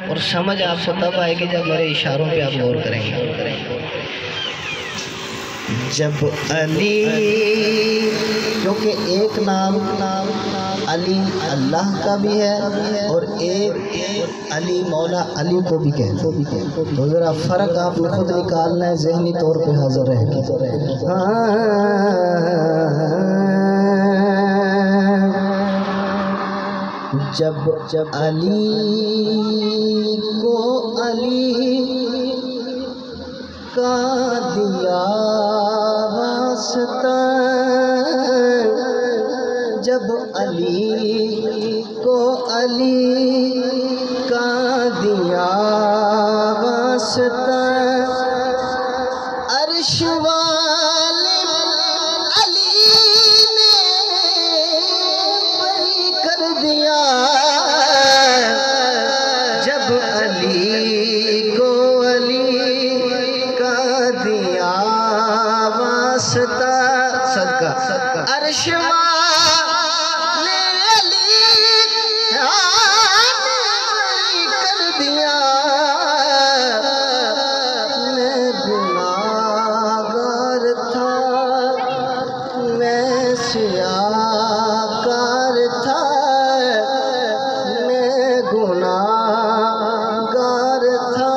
और समझ आपको तब आएगी जब मेरे इशारों पे आप गौर करेंगे। जब अली, क्योंकि एक नाम अली अल्लाह का भी है और एक अली मौला अली को भी कहते हैं, तो ज़रा फ़र्क आपने खुद निकालना है, ज़हनी तौर पे हाज़िर रहेगी। जब अली को अली का दिया वास्ता, जब अली को अली का दिया वास्ता, अर्श वाले अली ने बरी कर दिया। जब अली को अली का दिया वास्ता, सदका अर्श वाले अली ने कर दिया। मैं गुनाहगार था, मैं सियाकार था, मैं गुनाहगार था,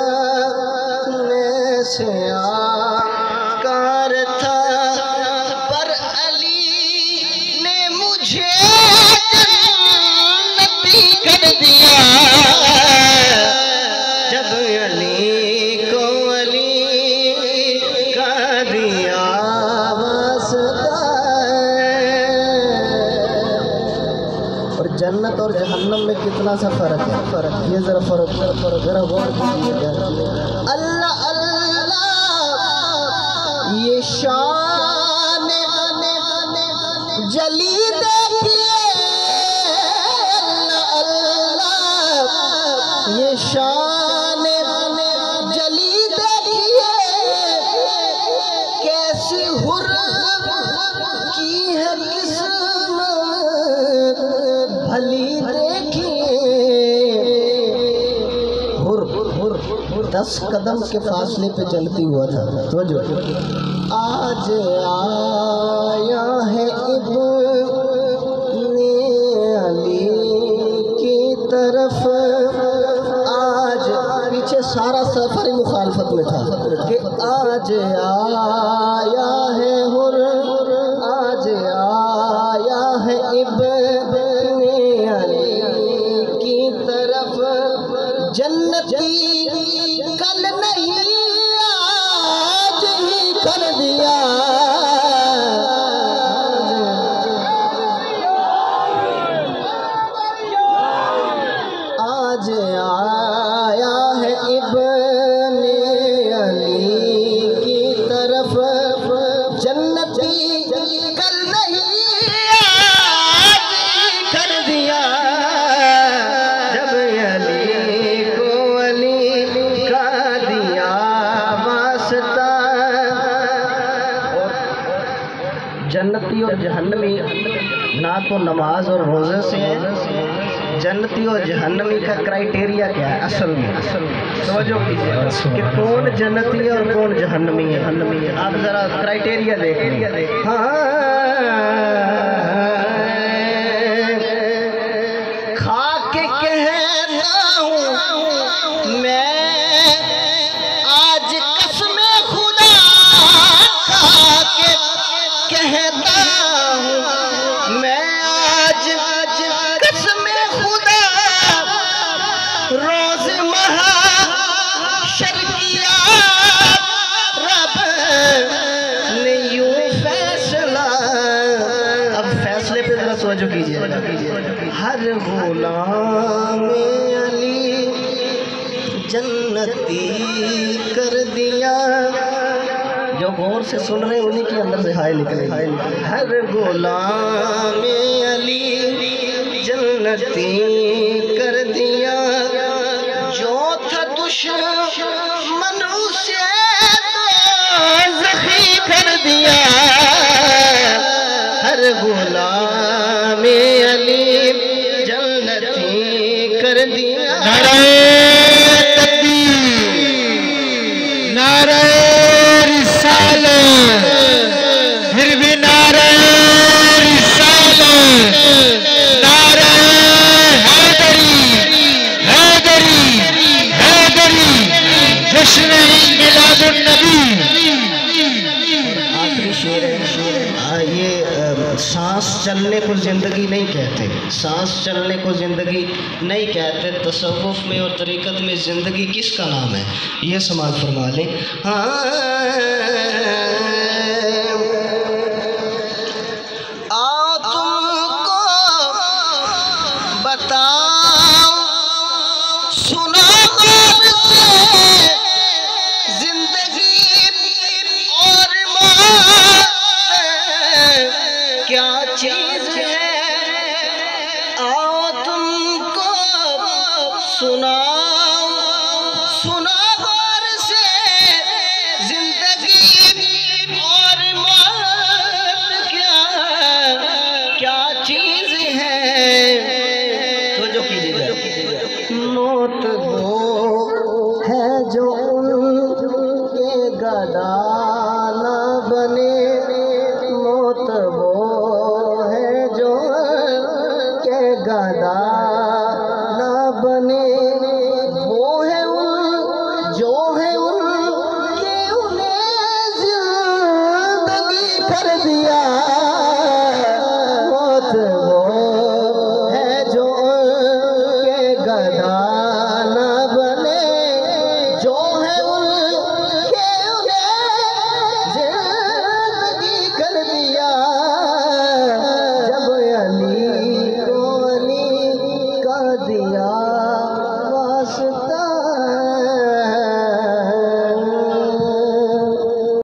मैं सियाकार था, पर अली ने मुझे जन्नती कर दिया। जब अली को अली का दिया वास्ता। और जन्नत और जहन्नम में कितना सा फर्क है, ये जरा फर्क जरा गौर कीजिएगा। अल्लाह अल्लाह ये शान जली देखिए, अल्लाह अल्लाह ये शान जली देखिए, कैसी हुर की है किस्मत भली देखिए। हुर 10 कदम के फासले पे चलती हुआ था। तो जो आज आया है इब्ने अली की तरफ, आज पीछे सारा सफर मुखालफत में था कि आज आया है हुर, आज आया है इब्ने अली की तरफ, जन्नती कल नहीं आज ही कर दिया। आज आया है इब्ने अली की तरफ, जन्नती कल नहीं आज ही कर दिया। जब अली को अली का दिया वास्ता। जन्नती और जहन्नमी ना तो नमाज और रोज़े से है, जन्नती और जहन्नमी का क्राइटेरिया क्या है असल में, समझो कि कौन जन्नती है और कौन जहन्नमी है। आप जरा क्राइटेरिया देखें। खा के कहता हूँ मैं आज कसमे खुदा, खा के कहता हूँ मैं आज कसमे खुदा, रोज महशर किया रब ने यूं फैसला। अब फैसले पे जरा तवज्जो कीजिए। हर गुलाम अली जन्नती कर दिया। जो गौर से सुन रहे हैं उन्हीं के अंदर से हाय निकले। हर गुलाम अली जन्नती कर दिया, जो था दुश्मन उसे ज़ख़ी कर दिया। हर गुलाम अली जन्नती कर दिया। जश्न मिलादुन नबी। आखिरी शेर है, ये सांस चलने को ज़िंदगी नहीं कहते, सांस चलने को ज़िंदगी नहीं कहते। तसव्वुफ में और तरीक़त में ज़िंदगी किसका नाम है, ये समाज फरमा लें। आओ तुमको बताओ सुनो क्या चीज है, आओ तुमको सुनाओ सुनो गौर से जिंदगी और मौत क्या चीज है। तो जो कीजिएगा, मौत वो है जो उनके गदा न बने, मौत वो है जो के गदा